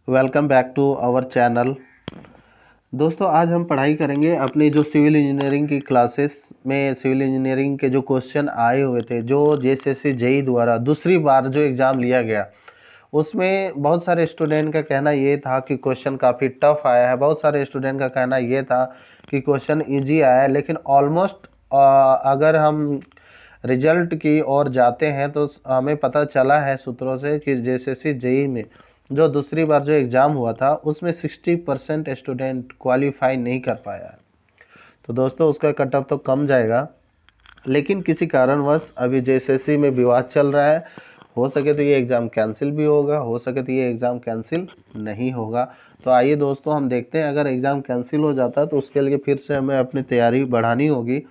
Welcome back to our channel. दोस्तों आज हम पढ़ाई करेंगे अपनी जो सिविल इंजीनियरिंग की क्लासेस में सिविल इंजीनियरिंग के जो क्वेश्चन आए हुए थे, जो जेएसएससी जेईई द्वारा दूसरी बार जो एग्ज़ाम लिया गया, उसमें बहुत सारे स्टूडेंट का कहना ये था कि क्वेश्चन काफ़ी टफ आया है। बहुत सारे स्टूडेंट का कहना ये था कि क्वेश्चन ईजी आया है, लेकिन ऑलमोस्ट अगर हम रिजल्ट की ओर जाते हैं तो हमें पता चला है सूत्रों से कि जेएसएससी जेईई में जो दूसरी बार जो एग्ज़ाम हुआ था उसमें 60% स्टूडेंट क्वालिफाई नहीं कर पाया है। तो दोस्तों उसका कट ऑफ तो कम जाएगा, लेकिन किसी कारणवश अभी जेएसएससी में विवाद चल रहा है। हो सके तो ये एग्ज़ाम कैंसिल भी होगा, हो सके तो ये एग्ज़ाम कैंसिल नहीं होगा। तो आइए दोस्तों हम देखते हैं, अगर एग्ज़ाम कैंसिल हो जाता है तो उसके लिए फिर से हमें अपनी तैयारी बढ़ानी होगी।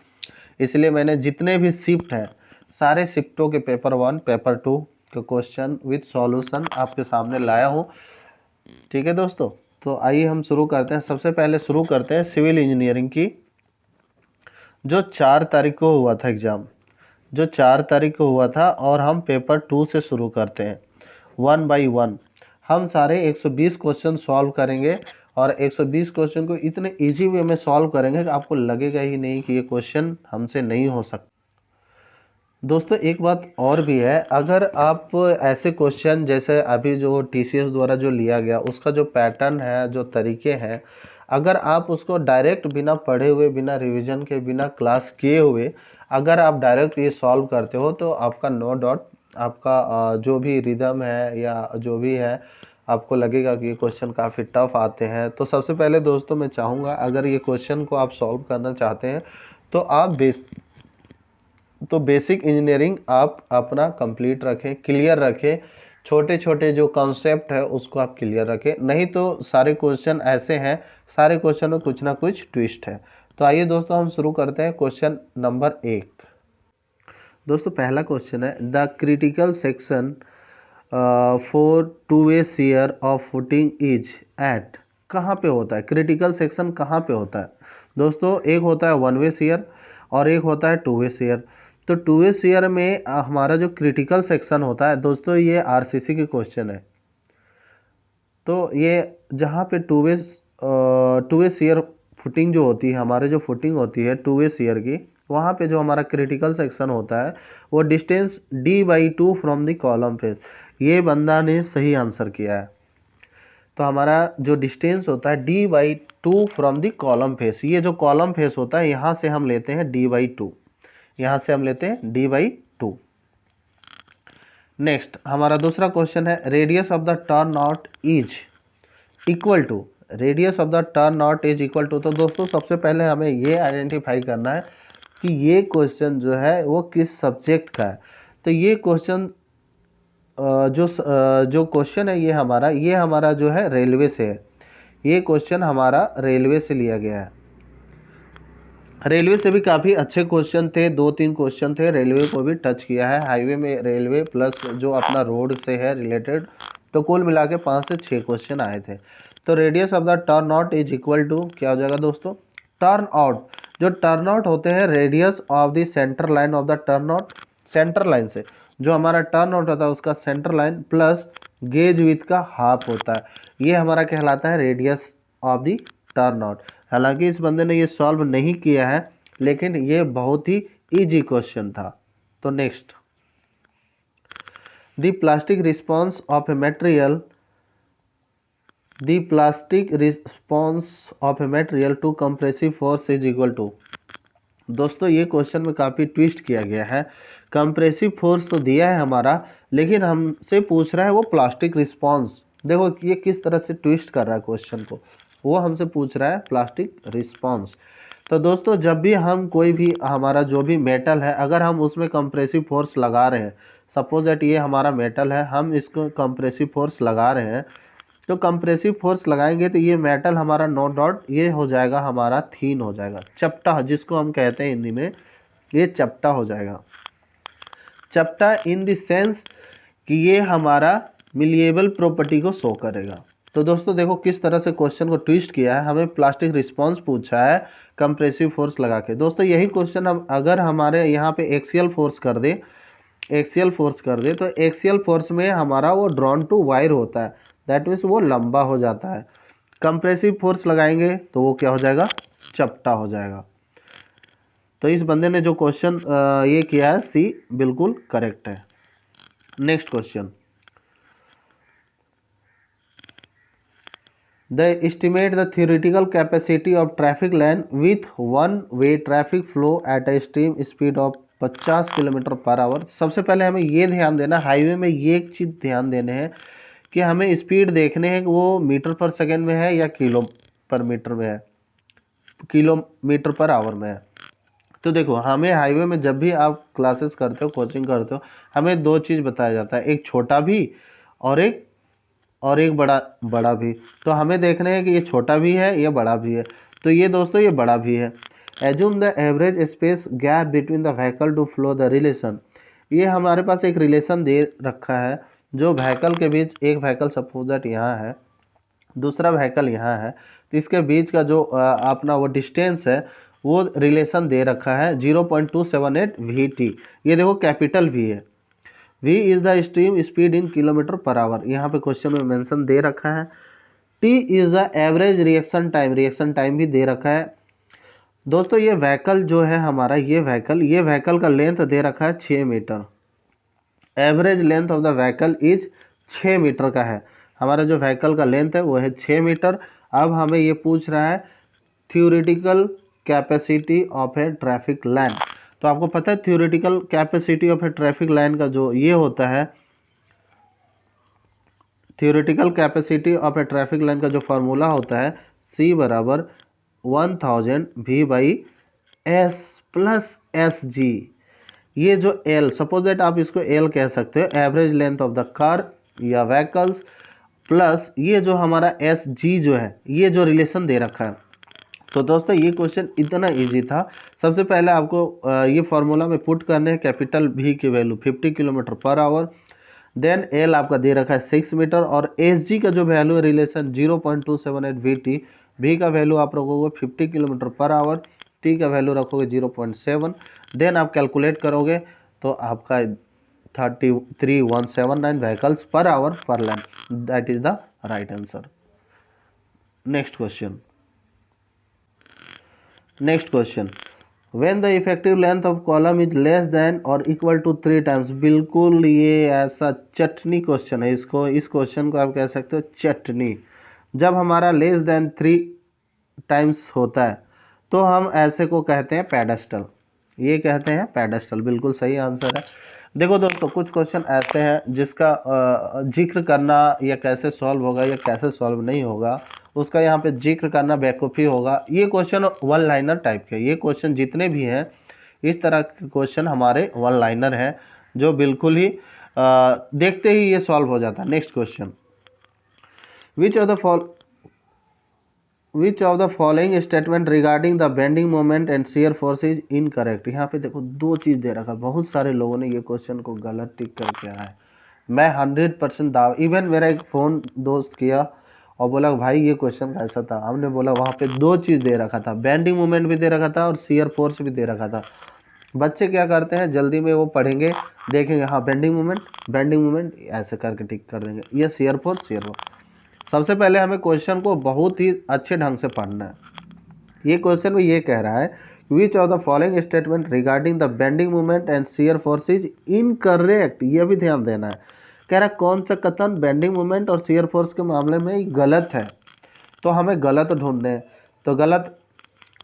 इसलिए मैंने जितने भी शिफ्ट हैं सारे शिफ्टों के पेपर 1 पेपर 2 के क्वेश्चन विद सॉल्यूशन आपके सामने लाया हूँ। ठीक है दोस्तों, तो आइए हम शुरू करते हैं। सबसे पहले शुरू करते हैं सिविल इंजीनियरिंग की, जो 4 तारीख को हुआ था एग्ज़ाम, जो 4 तारीख को हुआ था। और हम पेपर 2 से शुरू करते हैं 1 बाई 1। हम सारे 120 क्वेश्चन सॉल्व करेंगे और 120 क्वेश्चन को इतने इजी वे में सॉल्व करेंगे कि आपको लगेगा ही नहीं कि ये क्वेश्चन हमसे नहीं हो सकता। दोस्तों एक बात और भी है, अगर आप ऐसे क्वेश्चन जैसे अभी जो टीसीएस द्वारा जो लिया गया उसका जो पैटर्न है, जो तरीके हैं, अगर आप उसको डायरेक्ट बिना पढ़े हुए, बिना रिवीजन के, बिना क्लास किए हुए अगर आप डायरेक्ट ये सॉल्व करते हो तो आपका नो डाउट आपका जो भी रिदम है या जो भी है, आपको लगेगा कि ये क्वेश्चन काफ़ी टफ आते हैं। तो सबसे पहले दोस्तों मैं चाहूँगा, अगर ये क्वेश्चन को आप सॉल्व करना चाहते हैं तो आप बेसिक इंजीनियरिंग आप अपना कंप्लीट रखें, क्लियर रखें। छोटे छोटे जो कॉन्सेप्ट है उसको आप क्लियर रखें, नहीं तो सारे क्वेश्चन ऐसे हैं, सारे क्वेश्चन में कुछ ना कुछ ट्विस्ट है। तो आइए दोस्तों हम शुरू करते हैं क्वेश्चन नंबर 1। दोस्तों पहला क्वेश्चन है, the critical section for two way shear of footing is at. कहाँ पे होता है क्रिटिकल सेक्शन, कहाँ पे होता है दोस्तों? एक होता है वन वे शेयर और एक होता है टू वे शेयर। तो टू वे शेयर में हमारा जो क्रिटिकल सेक्शन होता है दोस्तों, ये आरसीसी के क्वेश्चन है। तो ये जहाँ पे टू वे शेयर फुटिंग जो होती है, हमारे जो फुटिंग होती है टू वे शेयर की, वहाँ पे जो हमारा क्रिटिकल सेक्शन होता है वो distance d/2 from the column face. ये बंदा ने सही आंसर किया है। तो हमारा जो डिस्टेंस होता है d/2 from the column face, ये जो कॉलम फेस होता है यहाँ से हम लेते हैं d/2, यहाँ से हम लेते हैं d/2। नेक्स्ट हमारा दूसरा क्वेश्चन है, radius of the turnout is equal to. Radius of the turnout is equal to. तो दोस्तों सबसे पहले हमें ये आइडेंटिफाई करना है कि ये क्वेश्चन जो है वो किस सब्जेक्ट का है। तो ये क्वेश्चन जो क्वेश्चन है ये हमारा जो है रेलवे से है। ये क्वेश्चन हमारा रेलवे से लिया गया है। रेलवे से भी काफ़ी अच्छे क्वेश्चन थे, 2-3 क्वेश्चन थे, रेलवे को भी टच किया है। हाईवे में रेलवे प्लस जो अपना रोड से है रिलेटेड, तो कुल मिला के 5 से 6 क्वेश्चन आए थे। तो radius of the turnout is equal to क्या हो जाएगा दोस्तों? टर्न आउट, जो टर्न आउट होते हैं radius of the centre line of the turnout, centre line से जो हमारा टर्न आउट होता है उसका centre line plus gauge width का हाफ होता है, ये हमारा कहलाता है radius of the turnout. हालांकि इस बंदे ने ये सॉल्व नहीं किया है, लेकिन ये बहुत ही इजी क्वेश्चन था। तो next, the plastic response of a material, the plastic response of a material to compressive force is equal to. दोस्तों ये क्वेश्चन में काफ़ी ट्विस्ट किया गया है। कंप्रेसिव फोर्स तो दिया है हमारा, लेकिन हमसे पूछ रहा है वो प्लास्टिक रिस्पॉन्स। देखो ये किस तरह से ट्विस्ट कर रहा है क्वेश्चन को, वो हमसे पूछ रहा है प्लास्टिक रिस्पॉन्स। तो दोस्तों जब भी हम कोई भी हमारा जो भी मेटल है, अगर हम उसमें कंप्रेसिव फोर्स लगा रहे हैं, सपोज दैट ये हमारा मेटल है, हम इसको कंप्रेसिव फोर्स लगा रहे हैं, तो कंप्रेसिव फोर्स लगाएंगे तो ये मेटल हमारा नो डाउट ये हो जाएगा, हमारा थीन हो जाएगा, चपटा जिसको हम कहते हैं हिंदी में, ये चपटा हो जाएगा। चपटा इन द सेंस कि ये हमारा मिलिएबल प्रॉपर्टी को शो करेगा। तो दोस्तों देखो किस तरह से क्वेश्चन को ट्विस्ट किया है, हमें प्लास्टिक रिस्पॉन्स पूछा है कंप्रेसिव फोर्स लगा के। दोस्तों यही क्वेश्चन हम अगर हमारे यहाँ पे एक्सियल फोर्स कर दे, तो एक्सियल फोर्स में हमारा वो ड्रॉन टू वायर होता है, दैट मीन्स वो लंबा हो जाता है। कंप्रेसिव फोर्स लगाएंगे तो वो क्या हो जाएगा, चपटा हो जाएगा। तो इस बंदे ने जो क्वेश्चन ये किया है सी बिल्कुल करेक्ट है। Next question, they estimate the theoretical capacity of traffic lane with one way traffic flow at a stream speed of 50 kilometre per our. सबसे पहले हमें ये ध्यान देना, हाईवे में ये एक चीज़ ध्यान देने हैं कि हमें स्पीड देखने हैं कि वो मीटर पर सेकेंड में है या किलो पर मीटर में है, किलोमीटर पर आवर में है। तो देखो हमें हाईवे में जब भी आप क्लासेस करते हो, कोचिंग करते हो, हमें दो चीज़ बताया जाता है, एक छोटा भी और एक बड़ा भी। तो हमें देखना है कि ये छोटा भी है या बड़ा भी है। तो ये दोस्तों ये बड़ा भी है। Assume the average space gap between the vehicle to flow the relation. ये हमारे पास एक रिलेशन दे रखा है, जो व्हीकल के बीच, एक व्हीकल सपोज दैट यहाँ है, दूसरा व्हीकल यहाँ है, तो इसके बीच का जो अपना वो डिस्टेंस है, वो रिलेशन दे रखा है 0.278 VT। ये देखो कैपिटल V है। V is the stream speed in kilometre per our, यहाँ पे क्वेश्चन में मेंशन दे रखा है। T is the average reaction time भी दे रखा है। दोस्तों ये व्हीकल जो है हमारा, ये व्हीकल का लेंथ दे रखा है 6 metre. Average length of the vehicle is 6 metre का है। हमारा जो व्हीकल का लेंथ है वो है 6 मीटर। अब हमें ये पूछ रहा है theoretical capacity of A traffic line. तो आपको पता है theoretical capacity of A traffic line का जो ये होता है, theoretical capacity of A traffic line का जो फार्मूला होता है C बराबर 1000 V/S प्लस SG। ये जो L, सपोज दैट आप इसको L कह सकते हो, average length of the car या व्हीकल्स, प्लस ये जो हमारा SG जो है, ये जो रिलेशन दे रखा है। तो दोस्तों ये क्वेश्चन इतना इजी था। सबसे पहले आपको ये फार्मूला में पुट करने हैं, कैपिटल V की value 50 kilometre per hour, then L आपका दे रखा है 6 मीटर, और SG का जो वैल्यू है रिलेशन 0.278 VT। V का वैल्यू आप रखोगे 50 किलोमीटर पर आवर, T का वैल्यू रखोगे 0.7, देन आप कैलकुलेट करोगे तो आपका 33179 व्हीकल्स पर hour per lane, that is the right answer. Next question, when the effective length of column is less than or equal to 3 times. बिल्कुल ये ऐसा चटनी क्वेश्चन है, इस क्वेश्चन को आप कह सकते हो चटनी। जब हमारा लेस देन 3 टाइम्स होता है तो हम ऐसे को कहते हैं पेडेस्टल, ये कहते हैं पेडेस्टल। बिल्कुल सही आंसर है। देखो दोस्तों कुछ क्वेश्चन ऐसे हैं जिसका जिक्र करना या कैसे सॉल्व होगा या कैसे सॉल्व नहीं होगा, उसका यहाँ पे जिक्र करना बेवकूफ़ी होगा। ये क्वेश्चन वन लाइनर टाइप के, ये क्वेश्चन जितने भी हैं इस तरह के क्वेश्चन हमारे वन लाइनर हैं, जो बिल्कुल ही देखते ही ये सॉल्व हो जाता है। Next question, which of the following statement regarding the bending moment and shear force is incorrect. यहाँ पे देखो दो चीज़ दे रखा है, बहुत सारे लोगों ने ये क्वेश्चन को गलत टिक करके आया है। मैं 100% दावा, इवन मेरा एक फ़ोन दोस्त किया और बोला भाई ये क्वेश्चन कैसा था। हमने बोला वहाँ पे दो चीज़ दे रखा था, बेंडिंग मोमेंट भी दे रखा था और शियर फोर्स भी दे रखा था। बच्चे क्या करते हैं, जल्दी में वो पढ़ेंगे, देखेंगे हाँ बेंडिंग मोमेंट ऐसे करके टिक कर देंगे, ये शियर फोर्स। सबसे पहले हमें क्वेश्चन को बहुत ही अच्छे ढंग से पढ़ना है। ये क्वेश्चन में ये कह रहा है which of the following statement regarding the bending moment and shear force is incorrect. ये भी ध्यान देना है, कह रहा है कौन सा कथन बेंडिंग मोमेंट और शियर फोर्स के मामले में गलत है। तो हमें गलत ढूंढने हैं। तो गलत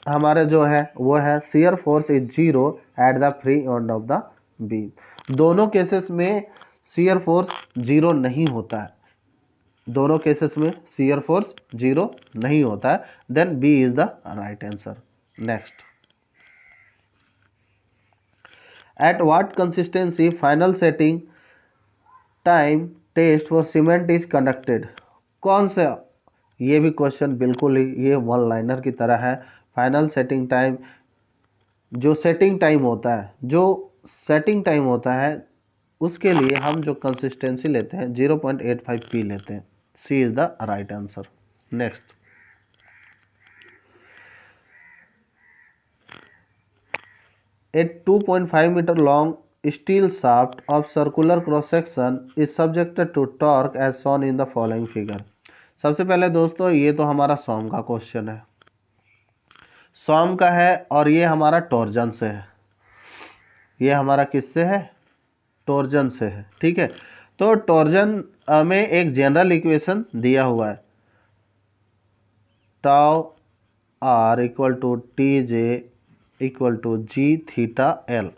हमारे जो है वो है shear force is 0 at the free end of the beam. दोनों केसेस में शियर फोर्स 0 नहीं होता है, दोनों केसेस में शियर फोर्स 0 नहीं होता है। Then B is the right answer. Next, at what consistency final setting time test for cement is conducted. कौन सा, ये भी क्वेश्चन बिल्कुल ही ये वन लाइनर की तरह है। फाइनल सेटिंग टाइम, जो सेटिंग टाइम होता है उसके लिए हम जो कंसिस्टेंसी लेते हैं 0.85 पी लेते हैं। C is the right answer. Next, a 2.5 metre long steel shaft of circular cross section is subjected to torque as shown in the following figure। सबसे पहले दोस्तों ये तो हमारा सॉम का क्वेश्चन है, सॉम का है और ये हमारा टॉर्जन से है, ये हमारा किससे है, टॉर्जन से है। ठीक है, तो टॉर्जन में एक जनरल इक्वेशन दिया हुआ है, tau R equal to T J equal to G theta L.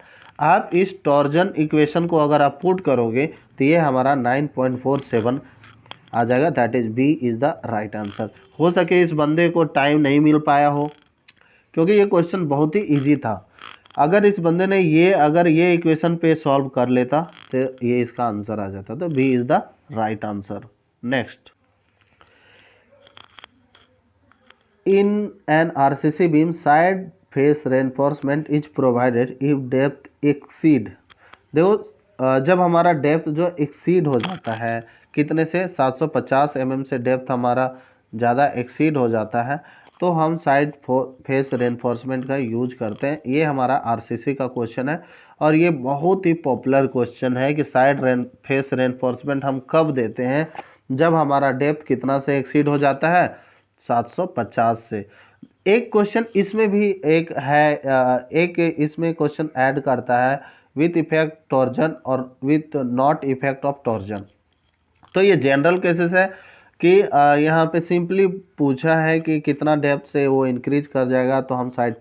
आप इस टॉर्जन इक्वेशन को अगर आप पुट करोगे तो ये हमारा 9.47 आ जाएगा, that is B is the right answer. हो सके इस बंदे को टाइम नहीं मिल पाया हो क्योंकि ये क्वेश्चन बहुत ही इजी था। अगर इस बंदे ने अगर ये इक्वेशन पे सॉल्व कर लेता तो ये इसका आंसर आ जाता, तो B is the right answer. Next, in an RCC beam side face reinforcement is provided if depth exceed। देखो जब हमारा डेप्थ जो एक्सीड हो जाता है कितने से, 750 mm से डेप्थ हमारा ज़्यादा एक्सीड हो जाता है तो हम साइड फेस रेनफोर्समेंट का यूज करते हैं। ये हमारा आरसीसी का क्वेश्चन है और ये बहुत ही पॉपुलर क्वेश्चन है कि साइड फेस रेनफोर्समेंट हम कब देते हैं, जब हमारा डेप्थ कितना से एक्सीड हो जाता है, 750 से। एक क्वेश्चन इसमें भी एक है, एक इसमें क्वेश्चन ऐड करता है विथ इफेक्ट टॉर्जन और with not effect of torsion. तो ये जनरल केसेस है कि यहाँ पे सिंपली पूछा है कि कितना डेप्थ से वो इंक्रीज कर जाएगा तो हम साइड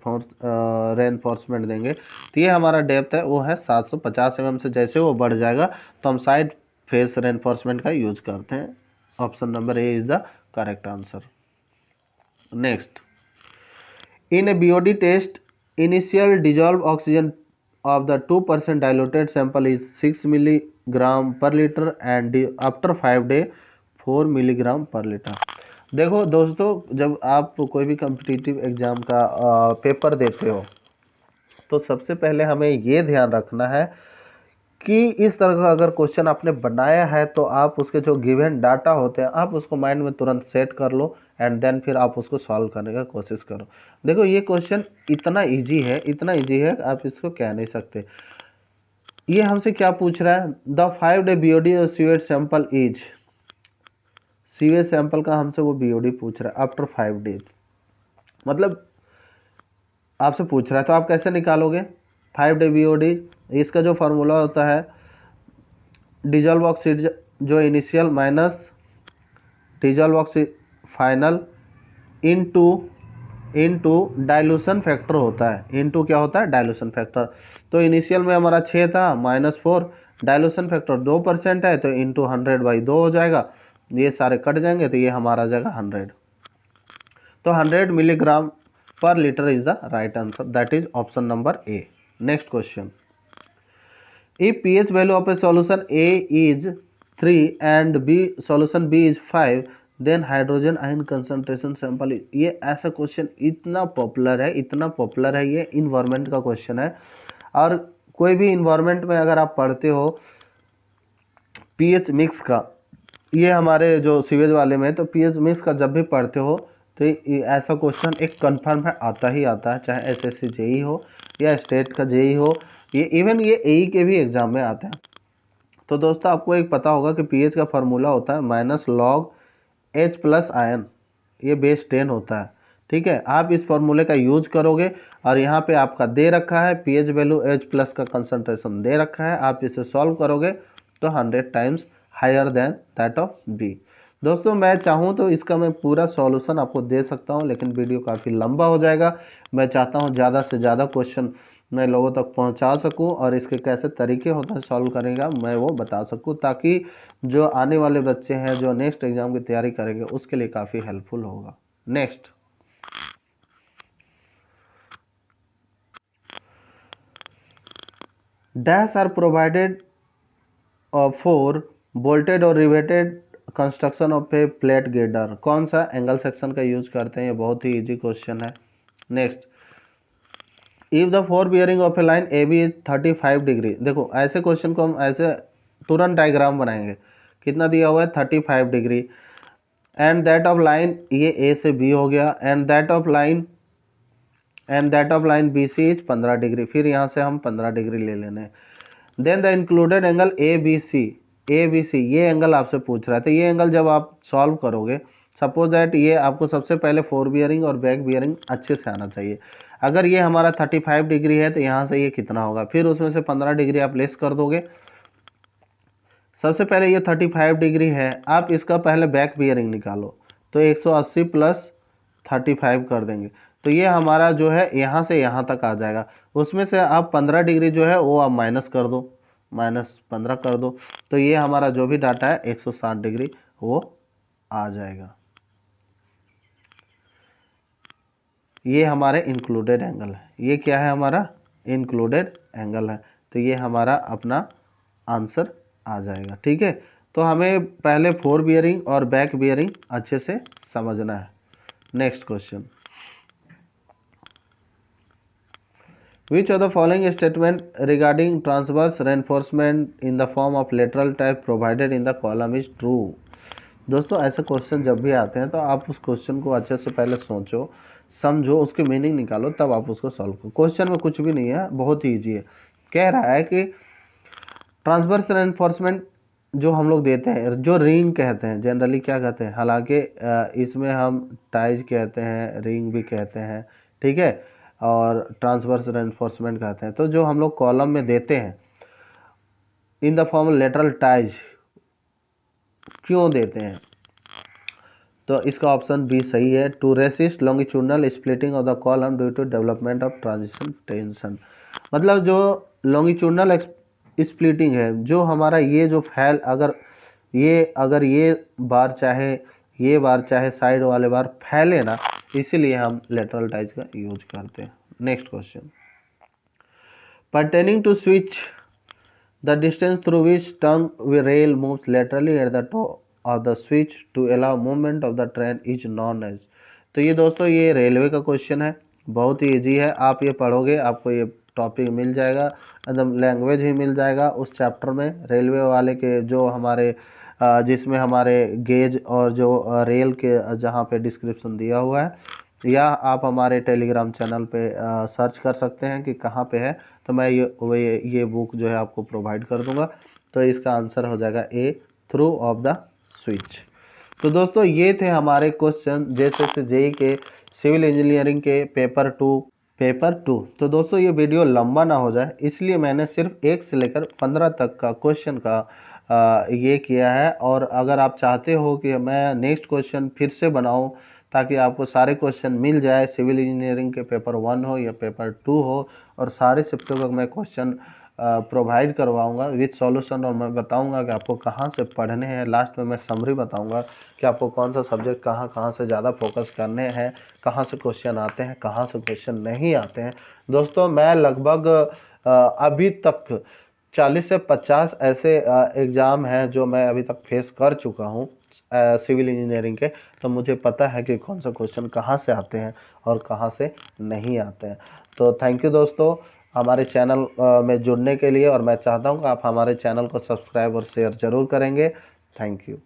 रेनफोर्समेंट देंगे। तो ये हमारा डेप्थ है वो है 750 mm से, जैसे वो बढ़ जाएगा तो हम साइड फेस रेनफोर्समेंट का यूज करते हैं। Option number A is the correct answer. Next, in a BOD test initial dissolved oxygen of the 2% diluted sample is 6 milligram per liter and after 5 day 4 milligram per liter। देखो दोस्तों, जब आप कोई भी competitive exam का paper देते हो तो सबसे पहले हमें ये ध्यान रखना है कि इस तरह का अगर क्वेश्चन आपने बनाया है तो आप उसके जो गिवन डाटा होते हैं आप उसको माइंड में तुरंत सेट कर लो एंड देन फिर आप उसको सॉल्व करने का कोशिश करो। देखो ये क्वेश्चन इतना इजी है, इतना इजी है आप इसको कह नहीं सकते। ये हमसे क्या पूछ रहा है, the 5 day BOD sewage sample is, sewage sample का हमसे वो BOD पूछ रहा है आफ्टर 5 डेज, मतलब आपसे पूछ रहा है तो आप कैसे निकालोगे 5 day BOD। इसका जो फार्मूला होता है डिजॉल्व ऑक्सीजन जो initial minus dissolve oxy final into dilution factor होता है, इनटू क्या होता है, डाइल्यूशन फैक्टर। तो इनिशियल में हमारा 6 था -4, डाइल्यूशन फैक्टर 2% है तो इनटू 100/2 हो जाएगा, ये सारे कट जाएंगे तो ये हमारा आ जाएगा 100। तो 100 मिलीग्राम पर litre is the right answer, that is option number A. Next question, if pH value of a solution A is 3 and solution B is 5 then hydrogen ion concentration sample is। ये ऐसा question इतना popular है, इतना popular है, ये environment का question है। और कोई भी इन्वायरमेंट में अगर आप पढ़ते हो पीएच मिक्स का, ये हमारे जो सीवेज वाले में तो पीएच मिक्स का जब भी पढ़ते हो तो ऐसा क्वेश्चन एक कन्फर्म है, आता ही आता है, चाहे एसएससी जेई हो या स्टेट का जेई हो, ये इवन ये एई के भी एग्जाम में आते हैं। तो दोस्तों आपको एक पता होगा कि पीएच का फार्मूला होता है -log H+ आयन, ये बेस 10 होता है। ठीक है, आप इस फार्मूले का यूज करोगे और यहाँ पे आपका दे रखा है पीएच वैल्यू H+ का कंसंट्रेशन दे रखा है, आप इसे सॉल्व करोगे तो 100 times higher than that of B. दोस्तों मैं चाहूँ तो इसका मैं पूरा सॉल्यूशन आपको दे सकता हूँ लेकिन वीडियो काफ़ी लंबा हो जाएगा। मैं चाहता हूँ ज़्यादा से ज़्यादा क्वेश्चन मैं लोगों तक पहुंचा सकूं और इसके कैसे तरीके होते हैं सॉल्व करेगा मैं वो बता सकूं, ताकि जो आने वाले बच्चे हैं जो नेक्स्ट एग्जाम की तैयारी करेंगे उसके लिए काफ़ी हेल्पफुल होगा। Next, dash are provided for bolted or riveted construction of a plate girder. कौन सा एंगल सेक्शन का यूज करते हैं, ये बहुत ही इजी क्वेश्चन है। Next, if the fore bearing of a line A B is 35 degree. देखो ऐसे क्वेश्चन को हम ऐसे तुरंत डायग्राम बनाएंगे, कितना दिया हुआ है 35 degree, and that of line, ये ए से बी हो गया, and that of line B C is 15 degree, फिर यहाँ से हम 15 डिग्री ले लेने। Then the included angle A B C, ये एंगल आपसे पूछ रहा है। तो ये एंगल जब आप सॉल्व करोगे, सपोज दैट ये आपको सबसे पहले फोर बियरिंग और बैक बियरिंग अच्छे से आना चाहिए। अगर ये हमारा 35 डिग्री है तो यहाँ से ये कितना होगा, फिर उसमें से 15 डिग्री आप लेस कर दोगे। सबसे पहले ये 35 डिग्री है, आप इसका पहले बैक बियरिंग निकालो, तो 180 प्लस 35 कर देंगे, तो ये हमारा जो है यहाँ से यहाँ तक आ जाएगा। उसमें से आप 15 डिग्री जो है वो आप माइनस कर दो, -15 कर दो, तो ये हमारा जो भी डाटा है 160 डिग्री वो आ जाएगा। ये हमारे इंक्लूडेड एंगल है, ये क्या है हमारा इंक्लूडेड एंगल है, तो ये हमारा अपना आंसर आ जाएगा। ठीक है, तो हमें पहले फोर बियरिंग और बैक बियरिंग अच्छे से समझना है। Next question, Which of the following statement regarding transverse reinforcement in the form of lateral type provided in the column is true? दोस्तों ऐसे क्वेश्चन जब भी आते हैं तो आप उस क्वेश्चन को अच्छे से पहले सोचो, समझो, उसकी मीनिंग निकालो, तब आप उसको सॉल्व करो। क्वेश्चन में कुछ भी नहीं है, बहुत ही ईजी है। कह रहा है कि ट्रांसवर्स रेनफोर्समेंट जो हम लोग देते हैं, जो रिंग कहते हैं, जनरली क्या कहते हैं, हालांकि इसमें हम टाइज कहते हैं, रिंग भी कहते हैं, ठीक है, और ट्रांसवर्स रेनफोर्समेंट कहते हैं। तो जो हम लोग कॉलम में देते हैं in the form lateral ties, क्यों देते हैं, तो इसका ऑप्शन बी सही है, to resist longitudinal splitting of the column due to development of transition tension. मतलब जो लॉन्गिट्यूडनल स्प्लिटिंग है, जो हमारा ये जो फैल अगर ये बार चाहे साइड वाले बार फैले ना, इसीलिए हम लेटरल टाइज का यूज करते हैं। Next question, pertaining to switch, the distance through which tongue rail moves laterally at the top of the switch to allow movement of the train is known as। तो ये दोस्तों ये railway का question है, बहुत ही easy है, आप ये पढ़ोगे आपको ये टॉपिक मिल जाएगा, एकदम लैंग्वेज ही मिल जाएगा उस चैप्टर में, रेलवे वाले के जो हमारे जिसमें हमारे गेज और जो रेल के जहाँ पे डिस्क्रिप्शन दिया हुआ है, या आप हमारे टेलीग्राम चैनल पे सर्च कर सकते हैं कि कहाँ पे है, तो मैं ये बुक जो है आपको प्रोवाइड कर दूंगा। तो इसका आंसर हो जाएगा ए, थ्रू ऑफ द स्विच। तो दोस्तों ये थे हमारे क्वेश्चन जैसे जेईई के सिविल इंजीनियरिंग के पेपर टू। तो दोस्तों ये वीडियो लंबा ना हो जाए, इसलिए मैंने सिर्फ 1 से लेकर 15 तक का क्वेश्चन का ये किया है। और अगर आप चाहते हो कि मैं नेक्स्ट क्वेश्चन फिर से बनाऊं ताकि आपको सारे क्वेश्चन मिल जाए, सिविल इंजीनियरिंग के पेपर 1 हो या पेपर 2 हो, और सारे शिफ्टों का मैं क्वेश्चन प्रोवाइड करवाऊंगा विद सॉल्यूशन, और मैं बताऊंगा कि आपको कहां से पढ़ने हैं। लास्ट में मैं समरी बताऊंगा कि आपको कौन सा सब्जेक्ट कहां से ज़्यादा फोकस करने हैं, कहां से क्वेश्चन आते हैं, कहां से क्वेश्चन नहीं आते हैं। दोस्तों मैं लगभग अभी तक 40 से 50 ऐसे एग्ज़ाम हैं जो मैं अभी तक फेस कर चुका हूँ सिविल इंजीनियरिंग के, तो मुझे पता है कि कौन सा क्वेश्चन कहाँ से आते हैं और कहाँ से नहीं आते हैं। तो थैंक यू दोस्तों हमारे चैनल में जुड़ने के लिए, और मैं चाहता हूँ कि आप हमारे चैनल को सब्सक्राइब और शेयर ज़रूर करेंगे। Thank you.